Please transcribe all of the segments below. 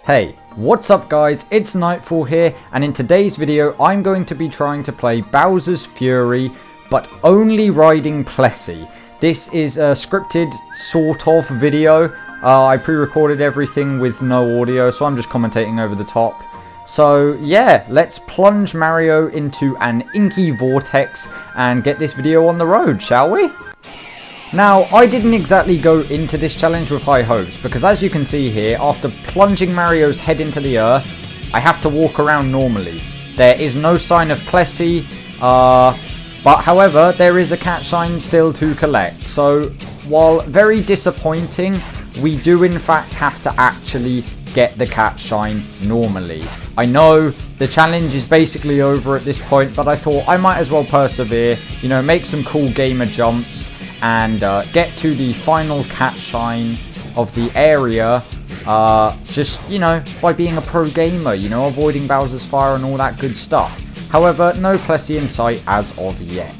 Hey, what's up guys, it's Nightfall here, and in today's video I'm going to be trying to play Bowser's Fury, but only riding Plessie. This is a scripted sort of video. I pre-recorded everything with no audio, so I'm just commentating over the top. So yeah, let's plunge Mario into an inky vortex and get this video on the road, shall we? Now, I didn't exactly go into this challenge with high hopes, because as you can see here, after plunging Mario's head into the earth, I have to walk around normally. There is no sign of Plessie, but however, there is a cat shine still to collect. So, while very disappointing, we do in fact have to actually get the cat shine normally. I know the challenge is basically over at this point, but I thought I might as well persevere, you know, make some cool gamer jumps, and get to the final cat shine of the area, just, you know, by being a pro gamer, you know, avoiding Bowser's fire and all that good stuff. However, no Plessie in sight as of yet.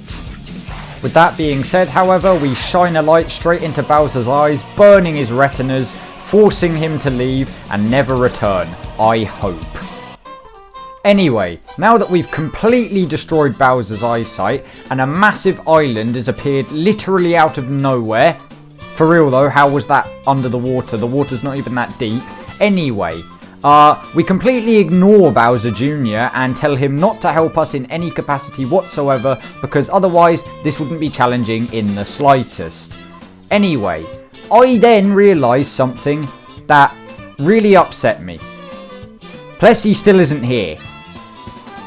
With that being said, however, we shine a light straight into Bowser's eyes, burning his retinas, forcing him to leave and never return, I hope. Anyway, now that we've completely destroyed Bowser's eyesight and a massive island has appeared literally out of nowhere. For real though, how was that under the water? The water's not even that deep. Anyway, we completely ignore Bowser Jr. and tell him not to help us in any capacity whatsoever, because otherwise this wouldn't be challenging in the slightest. Anyway, I then realised something that really upset me. Plessie still isn't here.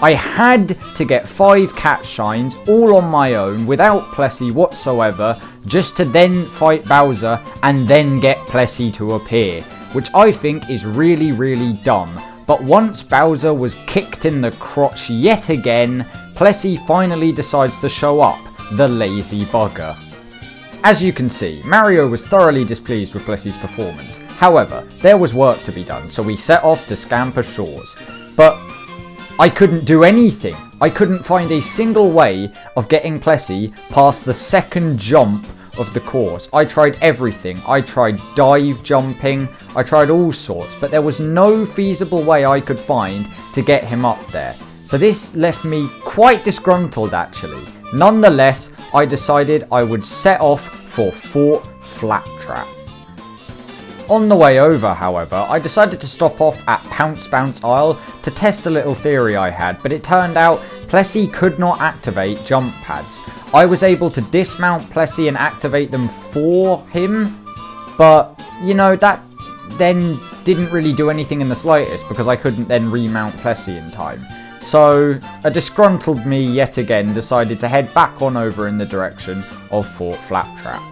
I had to get 5 cat shines all on my own without Plessie whatsoever, just to then fight Bowser and then get Plessie to appear, which I think is really, really dumb. But once Bowser was kicked in the crotch yet again, Plessie finally decides to show up, the lazy bugger. As you can see, Mario was thoroughly displeased with Plessie's performance. However, there was work to be done, so we set off to scamper shores. But I couldn't do anything. I couldn't find a single way of getting Plessie past the second jump of the course. I tried everything. I tried dive jumping. I tried all sorts, but there was no feasible way I could find to get him up there. So this left me quite disgruntled actually. Nonetheless, I decided I would set off for Fort Flaptrap. On the way over, however, I decided to stop off at Pounce Bounce Isle to test a little theory I had, but it turned out Plessie could not activate jump pads. I was able to dismount Plessie and activate them for him, but, you know, that then didn't really do anything in the slightest, because I couldn't then remount Plessie in time. So, a disgruntled me yet again decided to head back on over in the direction of Fort Flaptrap.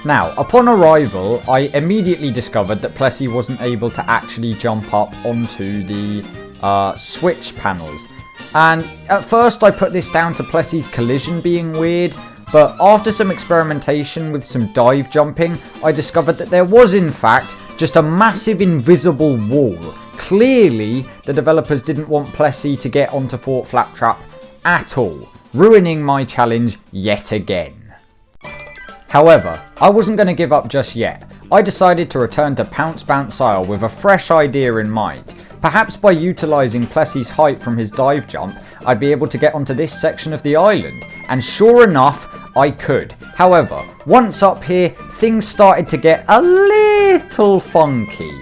Now, upon arrival, I immediately discovered that Plessie wasn't able to actually jump up onto the switch panels. And at first I put this down to Plessie's collision being weird, but after some experimentation with some dive jumping, I discovered that there was in fact just a massive invisible wall. Clearly, the developers didn't want Plessie to get onto Fort Flaptrap at all, ruining my challenge yet again. However, I wasn't going to give up just yet. I decided to return to Pounce Bounce Isle with a fresh idea in mind. Perhaps by utilising Plessie's height from his dive jump, I'd be able to get onto this section of the island. And sure enough, I could. However, once up here, things started to get a little funky.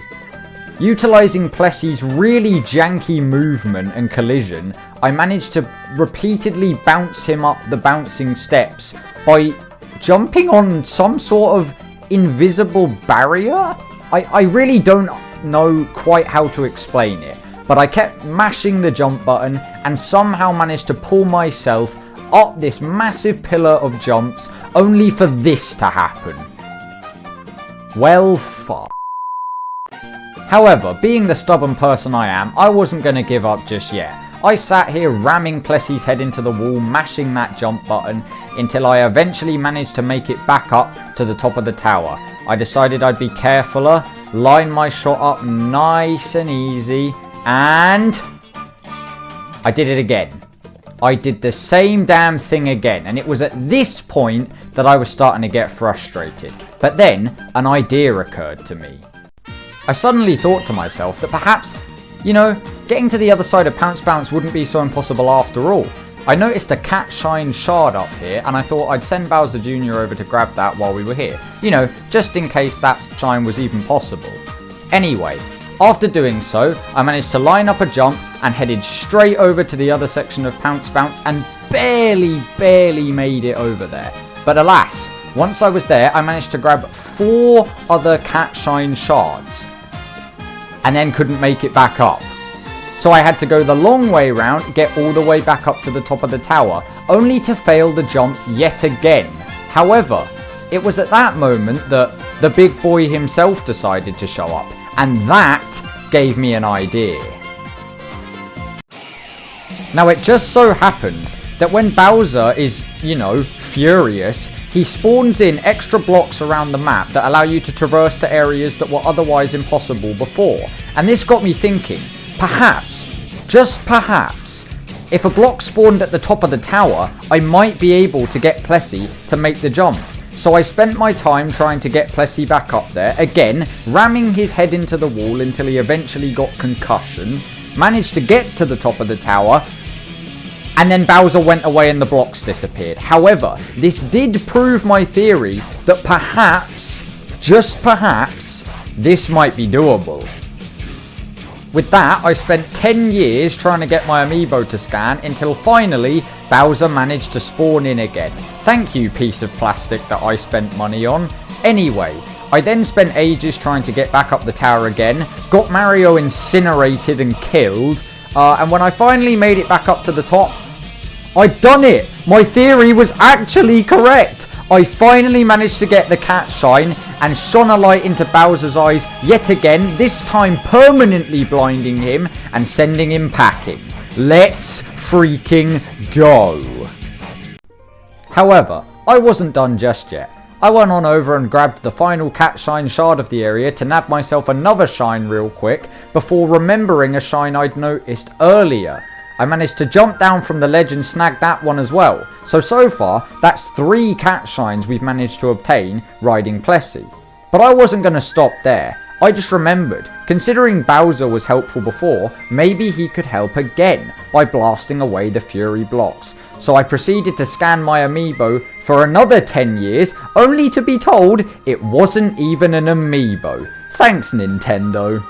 Utilising Plessie's really janky movement and collision, I managed to repeatedly bounce him up the bouncing steps by jumping on some sort of invisible barrier? I really don't know quite how to explain it, but I kept mashing the jump button and somehow managed to pull myself up this massive pillar of jumps only for this to happen. Well, fuck. However, being the stubborn person I am, I wasn't going to give up just yet. I sat here ramming Plessie's head into the wall, mashing that jump button, until I eventually managed to make it back up to the top of the tower. I decided I'd be carefuler, line my shot up nice and easy, and I did it again. I did the same damn thing again, and it was at this point that I was starting to get frustrated. But then, an idea occurred to me. I suddenly thought to myself that perhaps, you know, getting to the other side of Pounce Bounce wouldn't be so impossible after all. I noticed a cat shine shard up here, and I thought I'd send Bowser Jr. over to grab that while we were here. You know, just in case that shine was even possible. Anyway, after doing so, I managed to line up a jump and headed straight over to the other section of Pounce Bounce and barely made it over there. But alas, once I was there, I managed to grab 4 other cat shine shards and then couldn't make it back up. So I had to go the long way round, get all the way back up to the top of the tower, only to fail the jump yet again. However, it was at that moment that the big boy himself decided to show up, and that gave me an idea. Now it just so happens that when Bowser is, you know, furious, he spawns in extra blocks around the map that allow you to traverse to areas that were otherwise impossible before. And this got me thinking, perhaps, just perhaps, if a block spawned at the top of the tower, I might be able to get Plessie to make the jump. So I spent my time trying to get Plessie back up there, again, ramming his head into the wall until he eventually got concussion, managed to get to the top of the tower, and then Bowser went away and the blocks disappeared. However, this did prove my theory that perhaps, just perhaps, this might be doable. With that, I spent 10 years trying to get my amiibo to scan until finally Bowser managed to spawn in again. Thank you, piece of plastic that I spent money on. Anyway, I then spent ages trying to get back up the tower again, got Mario incinerated and killed, and when I finally made it back up to the top, I'd done it! My theory was actually correct! I finally managed to get the cat shine and shone a light into Bowser's eyes yet again, this time permanently blinding him and sending him packing. Let's freaking go! However, I wasn't done just yet. I went on over and grabbed the final cat shine shard of the area to nab myself another shine real quick before remembering a shine I'd noticed earlier. I managed to jump down from the ledge and snag that one as well. So far, that's 3 cat shines we've managed to obtain riding Plessie. But I wasn't going to stop there. I just remembered, considering Bowser was helpful before, maybe he could help again by blasting away the Fury blocks. So I proceeded to scan my amiibo for another 10 years, only to be told it wasn't even an amiibo. Thanks, Nintendo.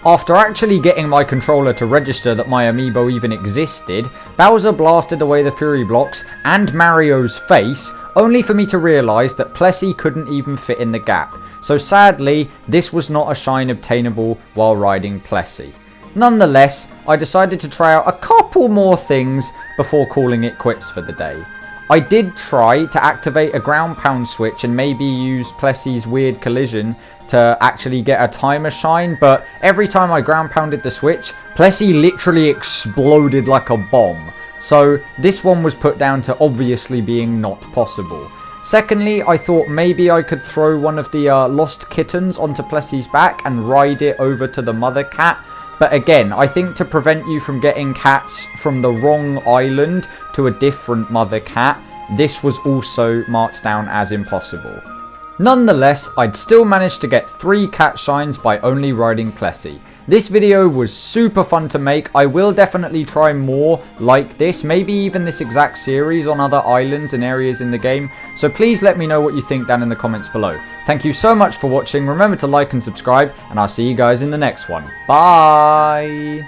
After actually getting my controller to register that my amiibo even existed, Bowser blasted away the Fury blocks and Mario's face, only for me to realise that Plessie couldn't even fit in the gap. So sadly, this was not a shine obtainable while riding Plessie. Nonetheless, I decided to try out a couple more things before calling it quits for the day. I did try to activate a ground pound switch and maybe use Plessie's weird collision to actually get a timer shine, but every time I ground pounded the switch, Plessie literally exploded like a bomb. So this one was put down to obviously being not possible. Secondly, I thought maybe I could throw one of the lost kittens onto Plessie's back and ride it over to the mother cat. But again, I think to prevent you from getting cats from the wrong island to a different mother cat, this was also marked down as impossible. Nonetheless, I'd still managed to get 3 cat shines by only riding Plessie. This video was super fun to make. I will definitely try more like this, maybe even this exact series on other islands and areas in the game. So please let me know what you think down in the comments below. Thank you so much for watching. Remember to like and subscribe, and I'll see you guys in the next one. Bye!